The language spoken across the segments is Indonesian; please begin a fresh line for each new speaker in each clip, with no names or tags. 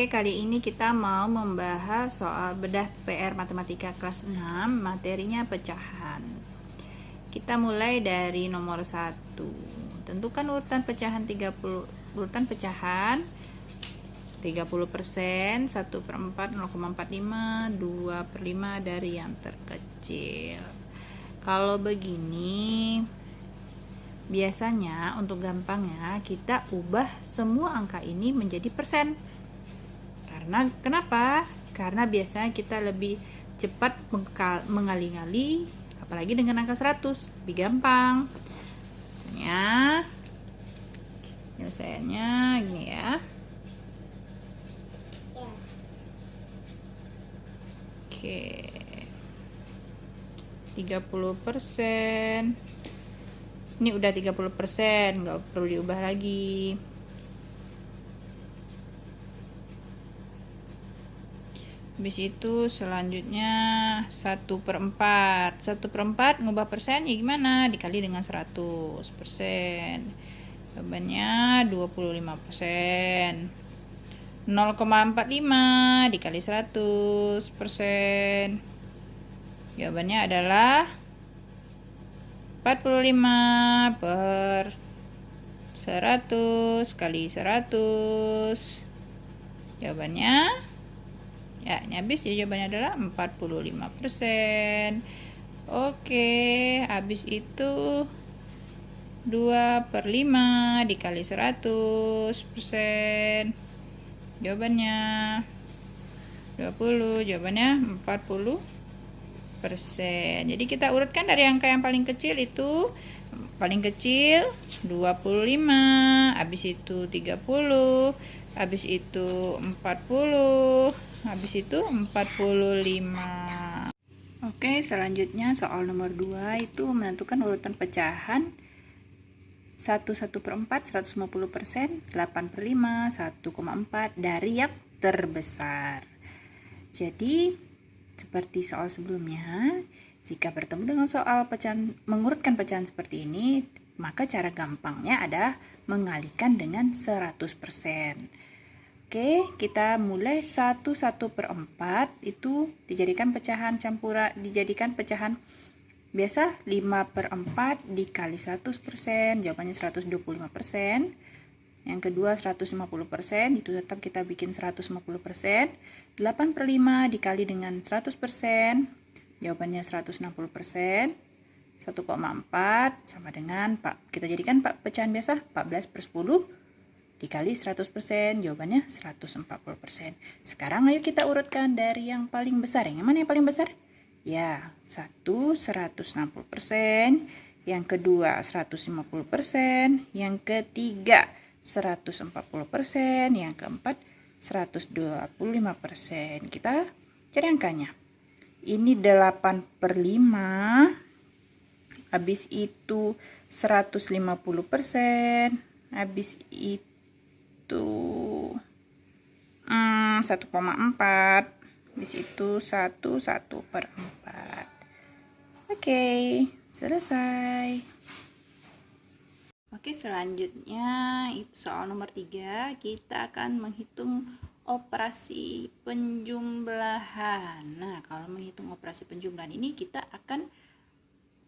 Oke, kali ini kita mau membahas soal bedah PR Matematika kelas 6, materinya pecahan. Kita mulai dari nomor 1. Tentukan urutan pecahan 30%, 1/4, 0,45, 2/5 dari yang terkecil. Kalau begini, biasanya untuk gampangnya kita ubah semua angka ini menjadi persen. Karena kenapa? Karena biasanya kita lebih cepat mengali-ngali, apalagi dengan angka 100, lebih gampang. Penyelesaiannya gini ya. Oke. 30%. Ini udah 30%, nggak perlu diubah lagi. Habis itu selanjutnya 1/4. 1/4 ngubah persen ya gimana? Dikali dengan 100%. Jawabannya 25%. 0,45 dikali 100%. Jawabannya adalah 45/100 kali 100. Jawabannya ya, ini habis ya, jawabannya adalah 45%. Oke, habis itu 2/5 dikali 100%. Jawabannya 20, jawabannya 40%. Jadi kita urutkan dari angka yang paling kecil itu, paling kecil 25, habis itu 30, habis itu 40, habis itu 45. Oke, selanjutnya soal nomor 2 itu menentukan urutan pecahan 1/4, 150%, 8/5, 1,4 dari yang terbesar. Jadi, seperti soal sebelumnya, jika bertemu dengan soal pecahan, mengurutkan pecahan seperti ini, maka cara gampangnya adalah mengalihkan dengan 100%. Oke, kita mulai 1/4 itu dijadikan pecahan pecahan biasa. 5/4 dikali 100%, jawabannya 125%. Yang kedua 150%, itu tetap kita bikin 150%. 8/5 dikali dengan 100%, jawabannya 160%. 1,4 sama dengan, kita jadikan pecahan biasa, 14/10 dikali 100%, jawabannya 140%. Sekarang ayo kita urutkan dari yang paling besar. Yang mana yang paling besar? Ya, 160%, yang kedua 150%, yang ketiga 140%, yang keempat 125%. Kita cari angkanya. Ini 8/5, habis itu 150%, habis itu 1,4, habis itu 1/4. Oke, selesai. Oke, selanjutnya soal nomor 3, kita akan menghitung operasi penjumlahan. Nah, kalau menghitung operasi penjumlahan ini kita akan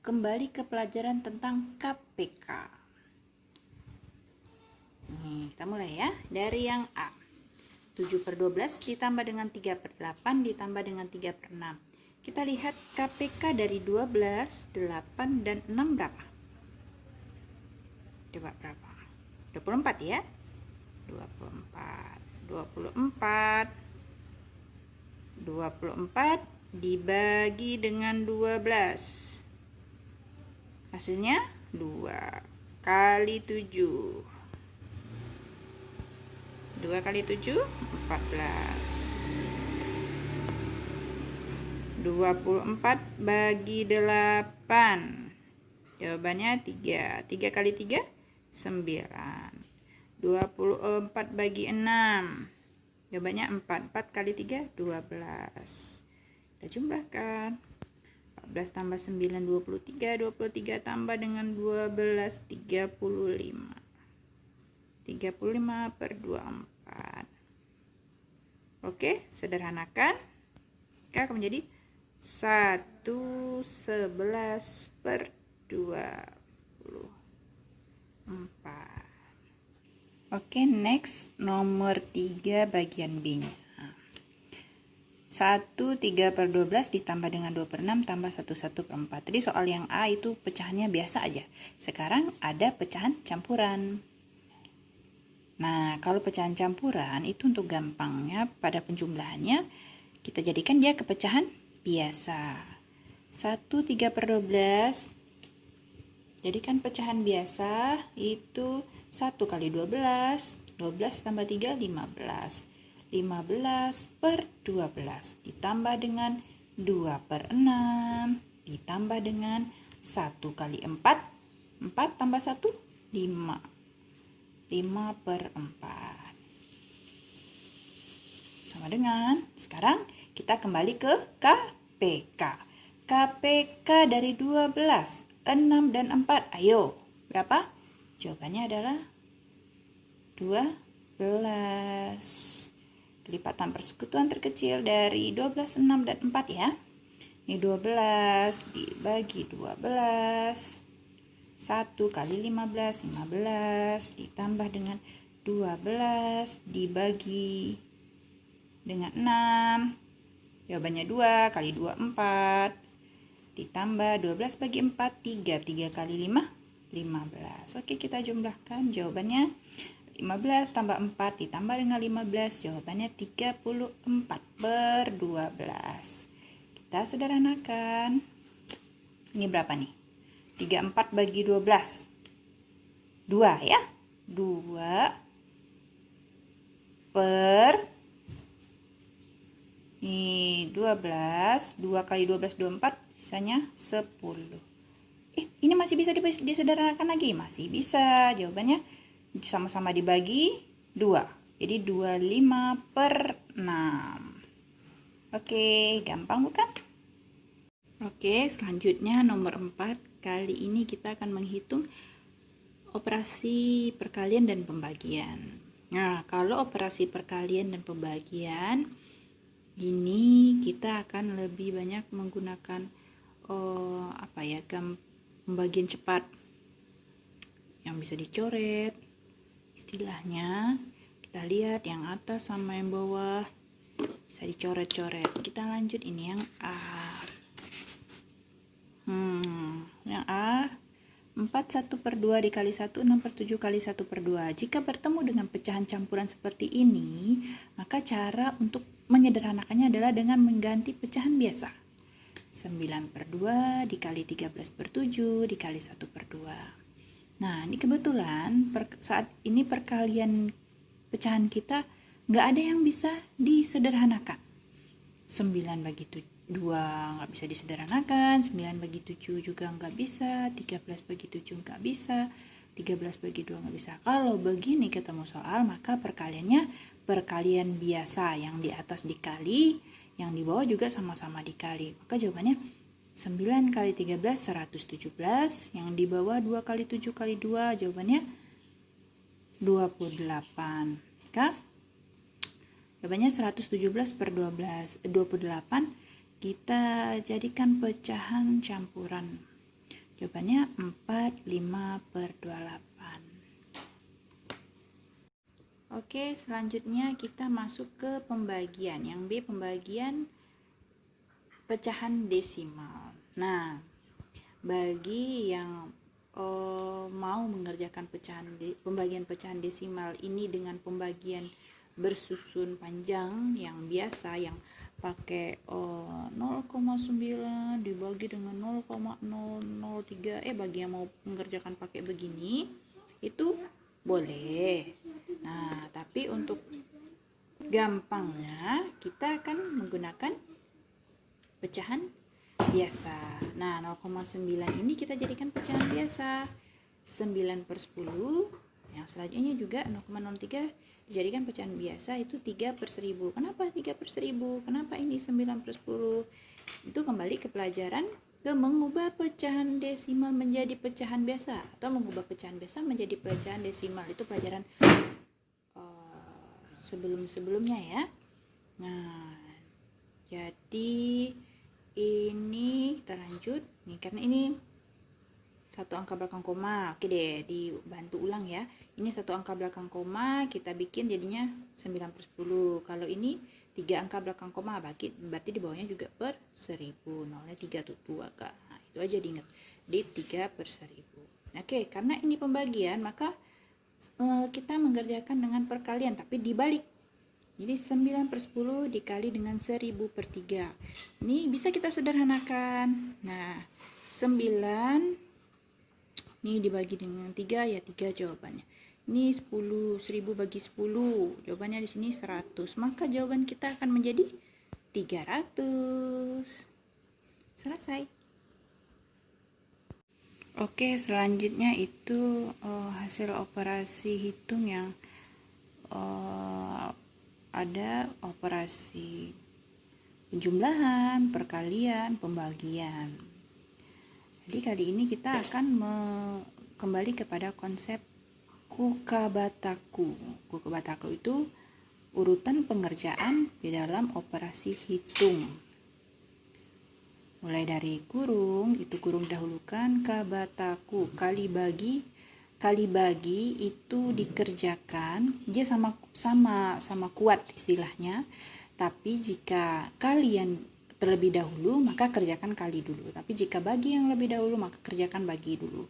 kembali ke pelajaran tentang KPK. Nih, kita mulai ya, dari yang A. 7/12 ditambah dengan 3/8 ditambah dengan 3/6. Kita lihat KPK dari 12, 8, dan 6 berapa? Coba berapa? 24 ya? 24 dibagi dengan 12. Hasilnya 2 kali 7. 2 kali 7, 14. 24 bagi 8. Jawabannya 3. 3 kali 3, 9. 24 bagi 6. Jawabannya 4. 4 kali 3, 12. Kita jumlahkan. 14 tambah 9, 23. 23 tambah dengan 12, 35. 35/24. Oke, sederhanakan. Maka akan menjadi 1/11/24. Oke, next nomor 3 bagian B-nya. 1/3/12 ditambah dengan 2/6 tambah 1/4. Tadi soal yang A itu pecahannya biasa aja. Sekarang ada pecahan campuran. Nah, kalau pecahan campuran itu untuk gampangnya pada penjumlahannya kita jadikan dia ke pecahan biasa. 1/3/12 jadikan pecahan biasa itu 1 kali 12, 12 tambah 3, 15. 15/12 ditambah dengan 2/6 ditambah dengan 1 kali 4, 4 tambah 1, 5. 5/4 sama dengan, sekarang kita kembali ke KPK. KPK dari 12, 6 dan 4, ayo berapa? Jawabannya adalah 12. Kelipatan persekutuan terkecil dari 12, 6, dan 4 ya. Ini 12 dibagi 12. 1 kali 15, 15 ditambah dengan 12 dibagi dengan 6. Jawabannya 2 kali 2, 4. Ditambah 12 bagi 4, 3. 3 kali 5, 15. Oke, kita jumlahkan. Jawabannya 15 tambah 4 ditambah dengan 15. Jawabannya 34/12. Kita sederhanakan. Ini berapa nih? 34 bagi 12. 2 ya. 2 per ini 12. 2 kali 12, 24. Sisanya 10. Ini masih bisa disederhanakan lagi? Masih bisa. Jawabannya sama-sama dibagi 2. Jadi 25/6. Oke, gampang bukan? Oke, selanjutnya nomor 4. Kali ini kita akan menghitung operasi perkalian dan pembagian. Nah, kalau operasi perkalian dan pembagian ini kita akan lebih banyak menggunakan pembagian cepat yang bisa dicoret. Istilahnya kita lihat yang atas sama yang bawah bisa dicoret-coret. Kita lanjut ini yang A. Yang A 4/1/2 dikali 1, 6/7 kali 1/2. Jika bertemu dengan pecahan campuran seperti ini, maka cara untuk menyederhanakannya adalah dengan mengganti pecahan biasa. 9/2 dikali 13/7 dikali 1/2. Nah, ini kebetulan saat ini perkalian pecahan kita nggak ada yang bisa disederhanakan. 9 bagi 2 nggak bisa disederhanakan, 9 bagi 7 juga nggak bisa, 13 bagi 7 nggak bisa, 13 bagi 2 nggak bisa. Kalau begini ketemu soal, maka perkaliannya perkalian biasa, yang di atas dikali, yang di bawah juga sama-sama dikali. Maka jawabannya 9 kali 13, 117, yang di bawah 2 kali 7 kali 2, jawabannya 28. Maka jawabannya 117/28. Kita jadikan pecahan campuran. Jawabannya 45/28. Oke, selanjutnya kita masuk ke pembagian. Yang B, pembagian pecahan desimal. Nah, bagi yang mau mengerjakan pembagian pecahan desimal ini dengan pembagian bersusun panjang yang biasa, yang pakai 0,9 dibagi dengan 0,003, bagi yang mau mengerjakan pakai begini itu boleh. Nah, tapi untuk gampangnya kita akan menggunakan pecahan biasa. Nah, 0,9 ini kita jadikan pecahan biasa. 9/10. Yang selanjutnya juga 0,03 dijadikan pecahan biasa, itu 3/1000. Kenapa 3/1000? Kenapa ini 9/10? Itu kembali ke pelajaran ke mengubah pecahan desimal menjadi pecahan biasa, atau mengubah pecahan biasa menjadi pecahan desimal. Itu pelajaran sebelum-sebelumnya ya. Nah, jadi ini kita lanjut nih, karena ini satu angka belakang koma. Oke deh, dibantu ulang ya. Ini satu angka belakang koma, kita bikin jadinya 9/10. Kalau ini 3 angka belakang koma, berarti di bawahnya juga per 1000. Nolnya 3 tuh 2 Kak. Nah, itu aja diingat. Di 3/1000. Oke, karena ini pembagian, maka kita mengerjakan dengan perkalian, tapi dibalik. Jadi 9/10 dikali dengan 1000/3. Ini bisa kita sederhanakan. Nah, 9 ini dibagi dengan 3 ya 3 jawabannya. Ini 1000 bagi 10. Jawabannya di sini 100. Maka jawaban kita akan menjadi 300. Selesai. Oke, selanjutnya itu hasil operasi hitung yang ada operasi penjumlahan, perkalian, pembagian. Jadi kali ini kita akan kembali kepada konsep Kukabataku. Kukabataku itu urutan pengerjaan di dalam operasi hitung. Mulai dari kurung, itu kurung dahulukan, kabataku, kali bagi itu dikerjakan, dia sama kuat istilahnya. Tapi jika kalian terlebih dahulu, maka kerjakan kali dulu. Tapi jika bagi yang lebih dahulu, maka kerjakan bagi dulu.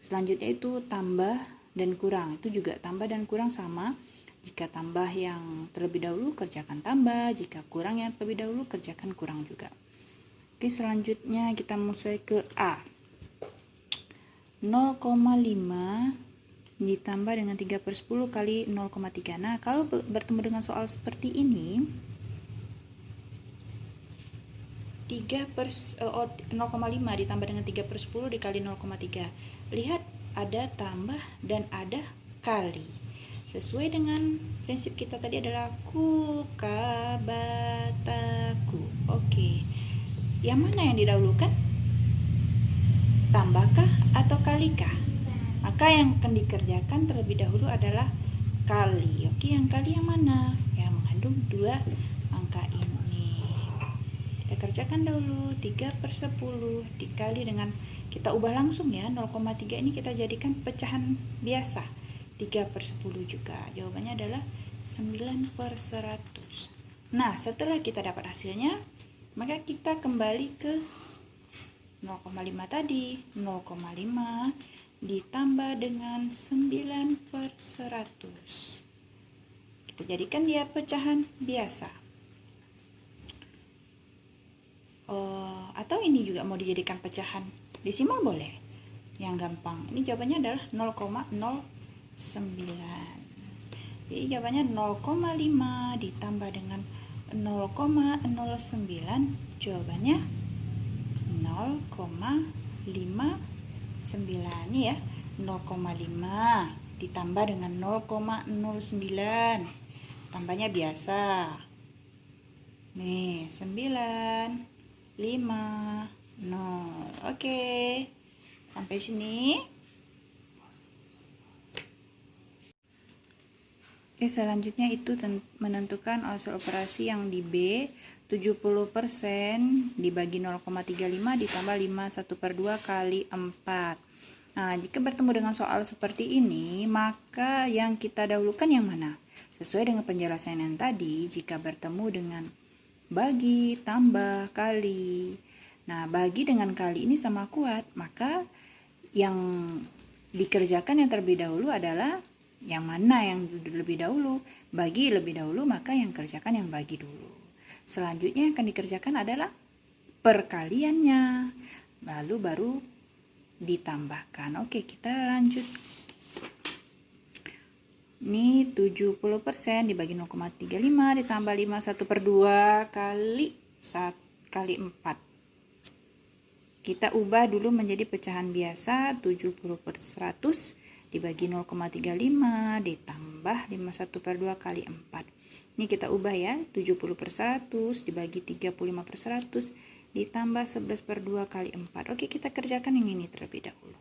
Selanjutnya itu tambah dan kurang. Itu juga tambah dan kurang sama. Jika tambah yang terlebih dahulu, kerjakan tambah. Jika kurang yang terlebih dahulu, kerjakan kurang juga. Oke, selanjutnya kita mulai ke A. 0,5 ditambah dengan 3/10 kali 0,3. Nah, kalau bertemu dengan soal seperti ini, 0,5 ditambah dengan 3/10 dikali 0,3. Lihat, ada tambah dan ada kali. Sesuai dengan prinsip kita tadi adalah kukabataku. Oke. Yang mana yang didahulukan? Tambahkah atau kalikah? Maka yang akan dikerjakan terlebih dahulu adalah kali. Oke, yang kali yang mana? Yang mengandung 2 angka ini. Kita kerjakan dahulu 3/10 dikali dengan, kita ubah langsung ya, 0,3 ini kita jadikan pecahan biasa. 3/10 juga. Jawabannya adalah 9/100. Nah, setelah kita dapat hasilnya, maka kita kembali ke 0,5 tadi. 0,5 ditambah dengan 9/100. Kita jadikan dia pecahan biasa. Atau ini juga mau dijadikan pecahan desimal boleh. Yang gampang. Ini jawabannya adalah 0,09. Jadi jawabannya 0,5 ditambah dengan 0,09, jawabannya 0,59 ya. 0,5 ditambah dengan 0,09, tambahnya biasa nih, 9, 5, 0. Oke, sampai sini. Oke, selanjutnya itu menentukan hasil operasi yang di B. 70% dibagi 0,35 ditambah 5/1/2 kali 4. Nah, jika bertemu dengan soal seperti ini, maka yang kita dahulukan yang mana? Sesuai dengan penjelasan yang tadi, jika bertemu dengan bagi, tambah, kali. Nah, bagi dengan kali ini sama kuat, maka yang dikerjakan yang terlebih dahulu adalah yang mana yang lebih dahulu? Bagi lebih dahulu, maka yang kerjakan yang bagi dulu. Selanjutnya yang akan dikerjakan adalah perkaliannya, lalu baru ditambahkan. Oke, kita lanjut. Ini 70% dibagi 0,35 ditambah 5/1/2 kali 4. Kita ubah dulu menjadi pecahan biasa. 70/100 dibagi 0,35 ditambah 5/1/2 kali 4. Ini kita ubah ya, 70/100 dibagi 35/100 ditambah 11/2 kali 4. Oke, kita kerjakan yang ini terlebih dahulu.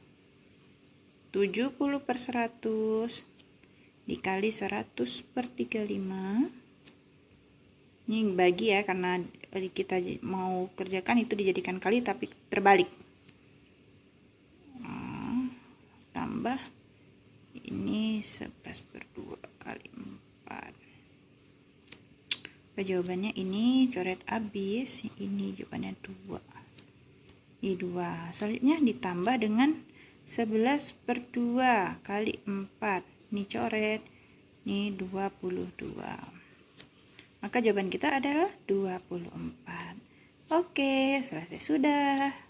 70/100 dikali 100/35 Ini bagi ya, karena kita mau kerjakan itu dijadikan kali tapi terbalik. Tambah ini 11/2 kali 4. Jawabannya ini coret habis, ini jawabannya 2. Ini 2. Selanjutnya ditambah dengan 11/2 kali 4. Ini coret, ini 22. Maka jawaban kita adalah 24. Oke, selesai sudah.